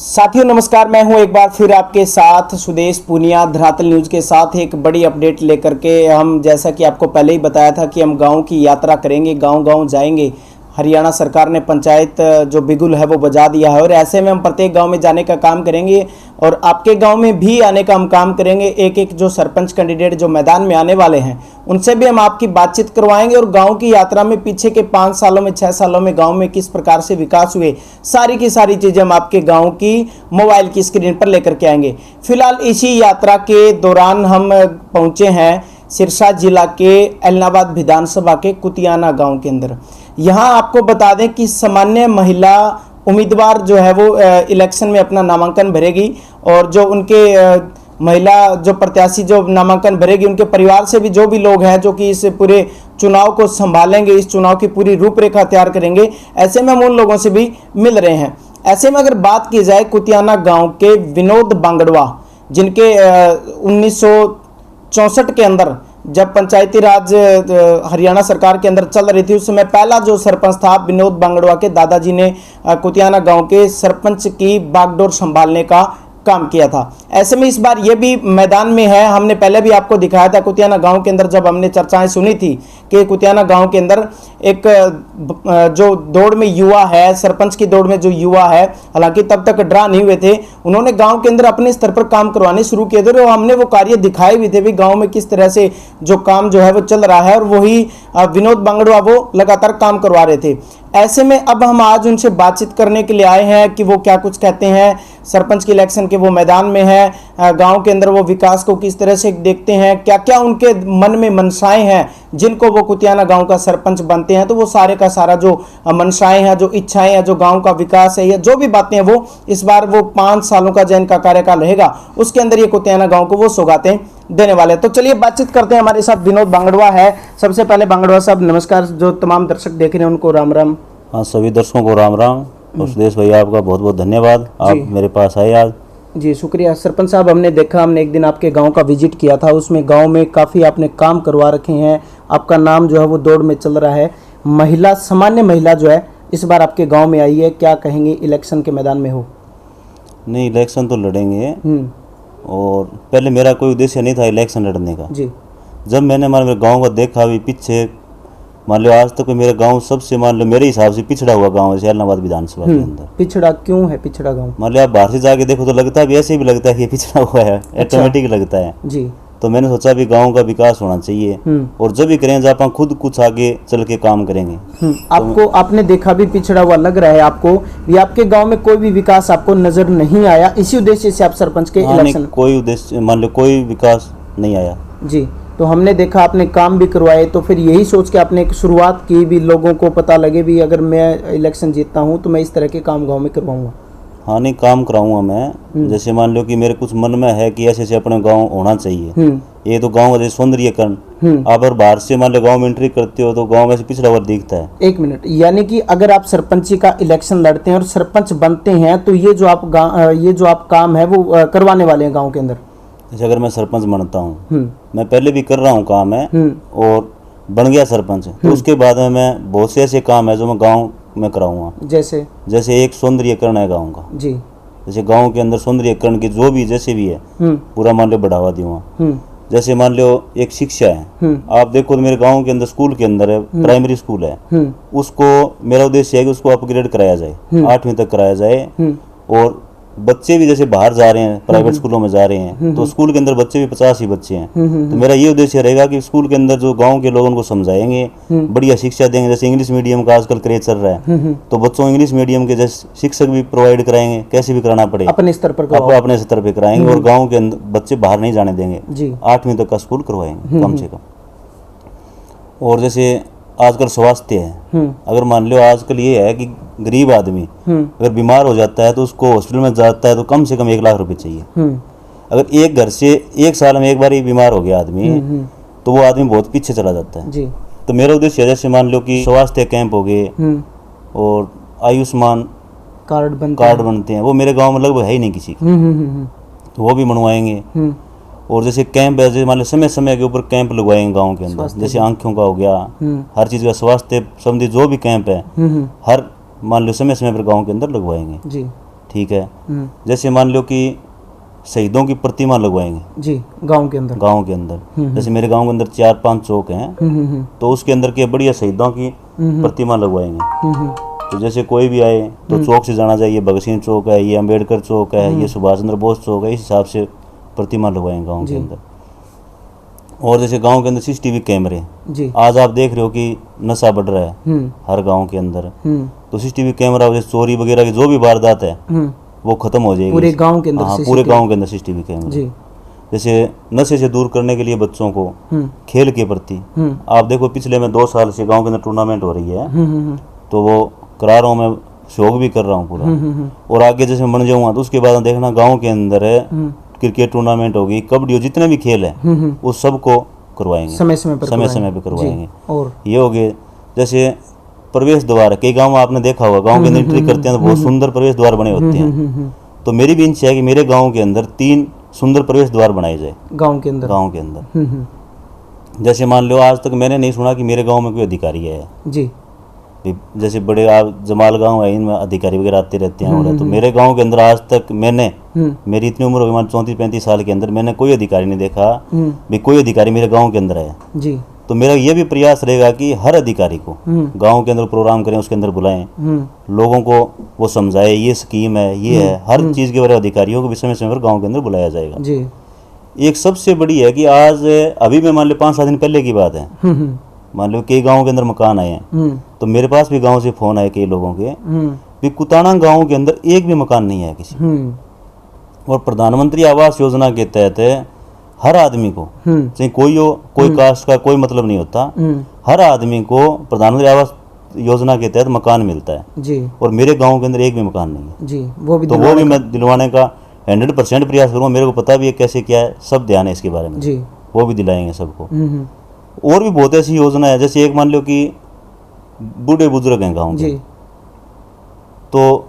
साथियों नमस्कार, मैं हूं एक बार फिर आपके साथ सुदेश पुनिया धरातल न्यूज के साथ एक बड़ी अपडेट लेकर के। हम जैसा कि आपको पहले ही बताया था कि हम गांव की यात्रा करेंगे, गांव-गांव जाएंगे। हरियाणा सरकार ने पंचायत जो बिगुल है वो बजा दिया है और ऐसे में हम प्रत्येक गांव में जाने का काम करेंगे और आपके गांव में भी आने का हम काम करेंगे। एक एक जो सरपंच कैंडिडेट जो मैदान में आने वाले हैं उनसे भी हम आपकी बातचीत करवाएंगे और गांव की यात्रा में पीछे के 5 सालों में 6 सालों में गांव में किस प्रकार से विकास हुए, सारी की सारी चीज़ें हम आपके गाँव की मोबाइल की स्क्रीन पर लेकर के आएंगे। फिलहाल इसी यात्रा के दौरान हम पहुँचे हैं सिरसा जिला के एलनाबाद विधानसभा के कुतियाना गांव के अंदर। यहाँ आपको बता दें कि सामान्य महिला उम्मीदवार जो है वो इलेक्शन में अपना नामांकन भरेगी और जो उनके महिला जो प्रत्याशी जो नामांकन भरेगी उनके परिवार से भी जो भी लोग हैं जो कि इस पूरे चुनाव को संभालेंगे, इस चुनाव की पूरी रूपरेखा तैयार करेंगे, ऐसे में हम उन लोगों से भी मिल रहे हैं। ऐसे में अगर बात की जाए कुतियाना गाँव के विनोद बांगड़वा, जिनके 1964 के अंदर जब पंचायती राज हरियाणा सरकार के अंदर चल रही थी उस समय पहला जो सरपंच था विनोद बांगड़वा के दादाजी ने कुतियाना गांव के सरपंच की बागडोर संभालने का काम किया था। ऐसे में इस बार ये भी मैदान में है। हमने पहले भी आपको दिखाया था कुतियाना गांव के अंदर जब हमने चर्चाएं सुनी थी कि कुतियाना गांव के अंदर एक जो दौड़ में युवा है, सरपंच की दौड़ में जो युवा है, हालांकि तब तक ड्रा नहीं हुए थे, उन्होंने गांव के अंदर अपने स्तर पर काम करवाने शुरू किए थे और हमने वो कार्य दिखाए भी थे भी गाँव में किस तरह से जो काम जो है वो चल रहा है और वही विनोद बांगड़वा वो लगातार काम करवा रहे थे। ऐसे में अब हम आज उनसे बातचीत करने के लिए आए हैं कि वो क्या कुछ कहते हैं। सरपंच के इलेक्शन के वो मैदान में है, गांव के अंदर वो विकास को किस तरह से देखते हैं, क्या क्या उनके मन में मनसाएं हैं जिनको वो कुतियाना गांव का सरपंच बनते हैं, तो वो सारे का सारा जो मनसाएं हैं, जो इच्छाएं हैं, जो गांव का विकास है या जो भी बातें हैं वो इस बार वो 5 सालों का जो इनका कार्यकाल रहेगा उसके अंदर ये कुतियाना गाँव को वो सौगातें देने वाले। तो चलिए बातचीत करते हैं। हमारे साथ विनोद बांगड़वा है। सबसे पहले बांगड़वा साहब नमस्कार, जो तमाम दर्शक देख रहे हैं उनको राम राम। हाँ, सभी दर्शकों को राम राम और सुदेश भैया आपका बहुत बहुत धन्यवाद, आप मेरे पास आए आज। जी शुक्रिया। सरपंच साहब हमने देखा, हमने एक दिन आपके गांव का विजिट किया था, उसमें गांव में काफ़ी आपने काम करवा रखे हैं, आपका नाम जो है वो दौड़ में चल रहा है। महिला, सामान्य महिला जो है इस बार आपके गाँव में आई है, क्या कहेंगे इलेक्शन के मैदान में हो? नहीं, इलेक्शन तो लड़ेंगे और पहले मेरा कोई उद्देश्य नहीं था इलेक्शन लड़ने का जी। जब मैंने मेरे गांव का देखा भी पीछे, मान लो आज तक तो मेरा गांव सबसे मान लो मेरे हिसाब से पिछड़ा हुआ गांव है एलनाबाद विधानसभा के अंदर। पिछड़ा क्यों है? पिछड़ा गांव मान लो आप बाहर से जाके देखो तो लगता है भी ऐसे भी लगता है कि पिछड़ा हुआ है, ऑटोमेटिक लगता है जी। तो मैंने सोचा भी गांव का विकास होना चाहिए और जब भी करें जब आप खुद कुछ आगे चल के काम करेंगे। आपको आपने देखा भी पिछड़ा हुआ लग रहा है आपको, ये आपके गांव में कोई भी विकास आपको नजर नहीं आया, इसी उद्देश्य से आप सरपंच के इलेक्शन? कोई उद्देश्य, मान लो कोई विकास नहीं आया जी। तो हमने देखा आपने काम भी करवाए, तो फिर यही सोच के आपने एक शुरुआत की भी लोगों को पता लगे भी अगर मैं इलेक्शन जीतता हूँ तो मैं इस तरह के काम गाँव में करवाऊंगा। हाँ, नहीं काम कराऊंगा मैं। जैसे मान लो कि मेरे कुछ मन में है कि ऐसे ऐसे अपने गांव होना चाहिए। ये तो गांव का सौंदर्यकरण, आप अगर बाहर से मान लो गांव में एंट्री करते हो तो गांव में से पिछड़ा हुआ दिखता है। एक मिनट, यानी कि अगर आप सरपंची का इलेक्शन लड़ते हैं और सरपंच बनते हैं तो ये जो आप काम है वो करवाने वाले हैं गाँव के अंदर? जैसे अगर मैं सरपंच बनता हूँ, मैं पहले भी कर रहा हूँ काम है और बन गया सरपंच, तो उसके बाद में मैं बहुत से ऐसे काम है जो मैं गाँव में कराऊंगा। जैसे एक सौंदर्यकरण है गाँव का जी। जैसे गांव के अंदर सौंदर्यकरण की जो भी जैसे भी है पूरा मान लो बढ़ावा दूंगा। जैसे मान लो एक शिक्षा है, आप देखो तो मेरे गांव के अंदर स्कूल के अंदर है, प्राइमरी स्कूल है, उसको मेरा उद्देश्य है कि उसको अपग्रेड कराया जाए, 8वीं तक कराया जाए। और बच्चे भी जैसे बाहर जा रहे हैं, प्राइवेट स्कूलों में जा रहे हैं, तो स्कूल के अंदर बच्चे भी 50 ही बच्चे हैं, तो मेरा ये उद्देश्य रहेगा कि स्कूल के अंदर जो गांव के लोगों को समझाएंगे, बढ़िया शिक्षा देंगे। जैसे इंग्लिश मीडियम का आजकल क्रेज चल रहा है, तो बच्चों को इंग्लिश मीडियम के जैसे शिक्षक भी प्रोवाइड कराएंगे, कैसे भी कराना पड़े अपने स्तर पर कराएंगे और गाँव के अंदर बच्चे बाहर नहीं जाने देंगे, 8वीं तक का स्कूल करवाएंगे कम से कम। और जैसे आजकल स्वास्थ्य है, अगर मान लो आजकल ये है कि गरीब आदमी अगर बीमार हो जाता है तो उसको हॉस्पिटल में जाता है तो कम से कम 1 लाख रुपए चाहिए। अगर एक घर से 1 साल में एक बार ही बीमार हो गया आदमी तो वो आदमी बहुत पीछे चला जाता है जी। तो मेरा उद्देश्य जैसे मान लो कि स्वास्थ्य कैंप हो गए और आयुष्मान कार्ड बनते हैं, वो मेरे गाँव में लगभग है ही नहीं किसी का, तो वो भी बनवाएंगे। और जैसे कैंप है, जैसे मान लो समय समय के ऊपर कैंप लगवाएंगे गांव के अंदर, जैसे आंखों का हो गया, हर चीज़ का स्वास्थ्य संबंधी जो भी कैंप है हर मान लो समय समय पर गांव के अंदर लगवाएंगे जी। ठीक है। जैसे मान लो कि शहीदों की प्रतिमा लगवाएंगे जी गांव के अंदर, जैसे मेरे गांव के अंदर 4-5 चौक हैं, तो उसके अंदर के बढ़िया शहीदों की प्रतिमा लगवाएंगे। तो जैसे कोई भी आए तो चौक से जाना चाहिए, भगत सिंह चौक है, ये अम्बेडकर चौक है, ये सुभाष चंद्र बोस चौक है, इस हिसाब से प्रतिमा लगवाएंगे गाँव के अंदर। और जैसे गांव के अंदर सीसीटीवी कैमरे, आज आप देख रहे हो कि नशा बढ़ रहा है हर गांव के अंदर, तो सीसीटीवी कैमरा जैसे चोरी वगैरह की जो भी वारदात है वो खत्म हो जाएगी पूरे गांव के अंदर। हाँ, पूरे गांव के अंदर सीसीटीवी कैमरा। जैसे नशे से दूर करने के लिए बच्चों को खेल के प्रति आप देखो, पिछले में 2 साल से गांव के अंदर टूर्नामेंट हो रही है, तो वो करा रहा हूँ मैं, शौक भी कर रहा हूँ पूरा। और आगे जैसे बन जाऊंगा तो उसके बाद देखना गाँव के अंदर है क्रिकेट टूर्नामेंट होगी, कबड्डी हो, जितने भी खेल है उस सबको करवाएंगे, समय समय पे करवाएंगे। और ये हो गए जैसे प्रवेश द्वार, कई गांव में आपने देखा होगा, गांव के अंदर एंट्री करते हैं तो बहुत सुंदर प्रवेश द्वार बने होते हैं। तो मेरी भी इच्छा है कि मेरे गांव के अंदर 3 सुंदर प्रवेश द्वार बनाए जाए गांव के अंदर। जैसे मान लो आज तक मैंने नहीं सुना कि मेरे गांव में कोई अधिकारी है जी। जैसे बड़े आप जमाल गांव है, इनमें अधिकारी वगैरह आते रहते हैं, और तो मेरे गांव के अंदर आज तक मैंने, मेरी इतनी उम्र हो गई 34-35 साल के अंदर, मैंने कोई अधिकारी नहीं देखा भी कोई अधिकारी मेरे गांव के अंदर है जी। तो मेरा ये भी प्रयास रहेगा कि हर अधिकारी को गांव के अंदर प्रोग्राम करें, उसके अंदर बुलाएं, लोगों को वो समझाए ये स्कीम है, ये है, हर चीज के बारे में अधिकारियों को भी समय समय पर गाँव के अंदर बुलाया जाएगा जी। एक सबसे बड़ी है कि आज अभी मैं मान लो 5-7 दिन पहले की बात है, मान लो कई गाँव के अंदर मकान आए हैं, तो मेरे पास भी गांव से फोन आए कई लोगों के भी कुताना गांव के अंदर एक भी मकान नहीं है किसी। और प्रधानमंत्री आवास योजना के तहत हर आदमी को, चाहे कोई हो, कोई कास्ट का कोई मतलब नहीं होता, हर आदमी को प्रधानमंत्री आवास योजना के तहत मकान मिलता है जी। और मेरे गांव के अंदर एक भी मकान नहीं है जी। वो भी मैं दिलवाने का 100% प्रयास करूँगा। मेरे को पता भी है कैसे क्या है, सब ध्यान है इसके बारे में जी। वो भी दिलाएंगे सबको। और भी बहुत ऐसी योजना है, जैसे एक मान लो कि बूढ़े बुजुर्ग हैं गाँव के, तो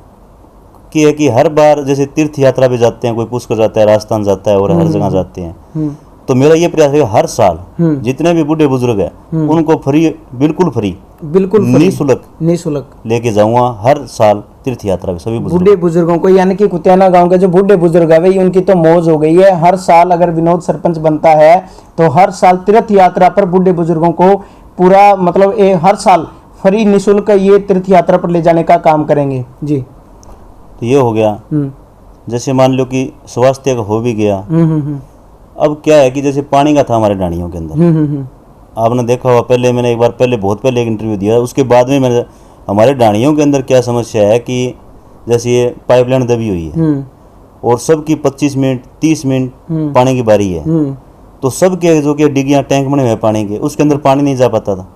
कि है कि हर बार जैसे तीर्थ यात्रा पे जाते हैं, कोई पुष्कर जाता है, राजस्थान जाता है, और हर जगह जाते हैं, तो मेरा ये प्रयास है हर साल जितने भी बूढ़े बुजुर्ग हैं उनको बिल्कुल निःशुल्क लेके जाऊंगा हर साल तीर्थ यात्रा पे सभी बूढ़े बुजुर्गों को। यानी कि कुतियाना गांव के जो बूढ़े बुजुर्ग है भाई, उनकी तो मौज हो गई है। हर साल अगर विनोद सरपंच बनता है तो हर साल तीर्थ यात्रा पर बूढ़े बुजुर्गों को पूरा मतलब हर साल फ्री निःशुल्क ये तीर्थ यात्रा पर ले जाने का काम करेंगे जी। तो ये हो गया। जैसे मान लो कि स्वास्थ्य का हो भी गया। अब क्या है कि जैसे पानी का था हमारे डाणियों के अंदर, आपने देखा होगा, पहले मैंने बहुत पहले एक इंटरव्यू दिया, उसके बाद में मैंने हमारे डाणियों के अंदर क्या समस्या है कि जैसे ये पाइपलाइन दबी हुई है और सबकी 25 मिनट 30 मिनट पानी की बारी है, तो सबके जो कि डिगियां टैंक बने हुए पानी के, उसके अंदर पानी नहीं जा पाता था।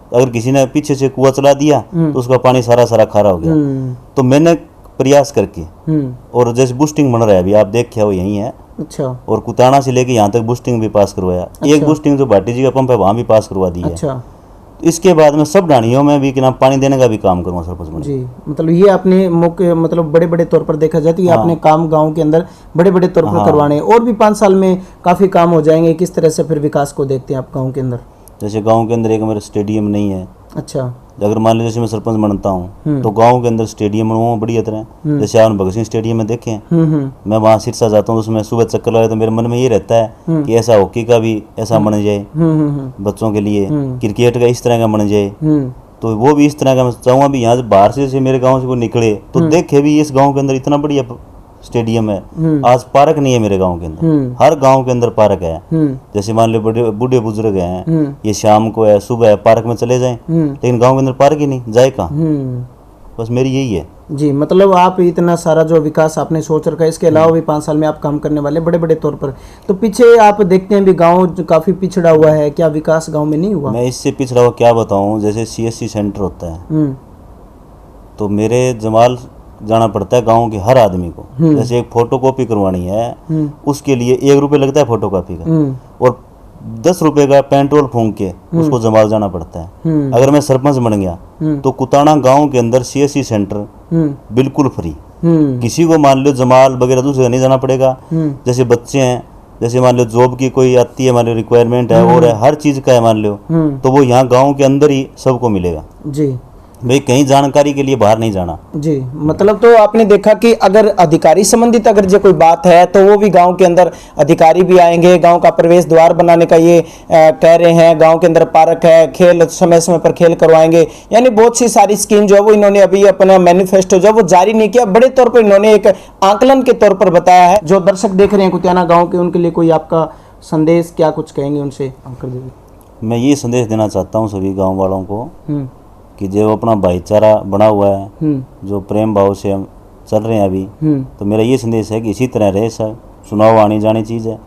अगर किसी ने पीछे से कुआं चला दिया तो उसका पानी सारा खारा हो गया। तो मैंने प्रयास करके, और जैसे बूस्टिंग बन रहा है अभी, आप देखे हो यही है। अच्छा। और कुताना से लेके यहाँ तक बूस्टिंग भी पास करवाया। अच्छा। एक बूस्टिंग जो भाटी जी का पंप है वहाँ भी पास करवा दी है। अच्छा। तो इसके बाद में सब डाणियों में भी कि पानी देने का भी काम करूँगा सरपंच में जी। मतलब ये आपने मौके मतलब बड़े तौर पर देखा जाए तो ये आपने काम गाँव के अंदर बड़े तौर पर करवाने, और भी 5 साल में काफी काम हो जाएंगे। किस तरह से फिर विकास को देखते हैं आप गाँव के अंदर? जैसे गाँव के अंदर एक मेरा स्टेडियम नहीं है। अच्छा। अगर मान लो जैसे मैं सरपंच बनता हूँ तो गांव के अंदर स्टेडियम बनवाऊंगा बढ़िया तरह। जैसे आपने भगत सिंह स्टेडियम में देखे हैं, मैं वहाँ सिरसा जाता हूँ तो उसमें सुबह चक्कर लगाया तो मेरे मन में ये रहता है कि ऐसा हॉकी का भी ऐसा बन जाए बच्चों के लिए, क्रिकेट का इस तरह का बन जाए। तो वो भी इस तरह का मैं चाहूँगा भी यहाँ से बाहर से जैसे मेरे गाँव से कोई निकले तो देखे भी इस गाँव के अंदर इतना बढ़िया स्टेडियम है। आज पार्क नहीं है मेरे गांव के अंदर, हर गांव के अंदर पार्क है। जैसे मान लो बूढ़े बुजुर्ग हैं, ये शाम को है सुबह है पार्क में चले जाएं, लेकिन गांव के अंदर पार्क ही नहीं, जाए कहाँ? बस मेरी यही है जी। मतलब आप इतना सारा जो विकास आपने सोच रखा है, इसके अलावा भी 5 साल में आप काम करने वाले बड़े तौर पर। तो पीछे आप देखते हैं भी गाँव काफी पिछड़ा हुआ है, क्या विकास गाँव में नहीं हुआ? मैं इससे पिछड़ा हुआ क्या बताऊँ, जैसे CSC सेंटर होता है तो मेरे जमाल जाना पड़ता है गांव के हर आदमी को। जैसे एक फोटोकॉपी करवानी है उसके लिए 1 रुपये लगता है फोटोकॉपी का, और 10 रुपये का पेट्रोल फूंक के उसको जमाल जाना पड़ता है। अगर मैं सरपंच बन गया तो कुताना गांव के अंदर CSC सेंटर बिल्कुल फ्री, किसी को मान लो जमाल वगैरह दूसरी जगह नहीं जाना पड़ेगा। जैसे बच्चे हैं, जैसे मान लो जॉब की कोई आती है, मान लो रिक्वायरमेंट है और हर चीज का है मान लो, तो वो यहाँ गाँव के अंदर ही सबको मिलेगा जी। भाई कहीं जानकारी के लिए बाहर नहीं जाना। जी, मतलब तो आपने देखा कि अगर अधिकारी संबंधित अगर जो कोई बात है तो वो भी गांव के अंदर अधिकारी भी आएंगे, गांव का प्रवेश द्वार बनाने का ये कह रहे हैं, गांव के अंदर पार्क है, खेल समय समय पर खेल करवाएंगे, यानी बहुत सी सारी स्कीम जो है वो इन्होंने अभी अपना मैनिफेस्टो जो है वो जारी नहीं किया, बड़े तौर पर इन्होंने एक आंकलन के तौर पर बताया है। जो दर्शक देख रहे हैं कुतियाना गाँव के, उनके लिए कोई आपका संदेश, क्या कुछ कहेंगे उनसे? मैं ये संदेश देना चाहता हूँ सभी गाँव वालों को कि जो अपना भाईचारा बना हुआ है, जो प्रेम भाव से हम चल रहे हैं अभी, तो मेरा ये संदेश है कि इसी तरह रहे सर। चुनाव आनी जानी चीज़ है,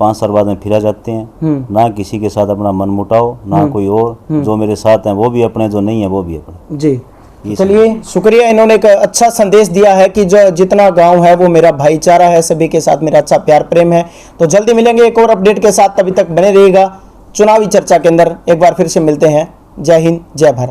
5 साल बाद में फिरा जाते हैं, ना किसी के साथ अपना मन मुटाओ, ना कोई और। जो मेरे साथ हैं वो भी अपने, जो नहीं है वो भी अपने। जी, चलिए शुक्रिया, इन्होंने एक अच्छा संदेश दिया है कि जो जितना गांव है वो मेरा भाईचारा है, सभी के साथ मेरा अच्छा प्यार प्रेम है। तो जल्दी मिलेंगे एक और अपडेट के साथ, तभी तक बने रहिएगा चुनावी चर्चा के अंदर। एक बार फिर से मिलते हैं। जय हिंद, जय भारत।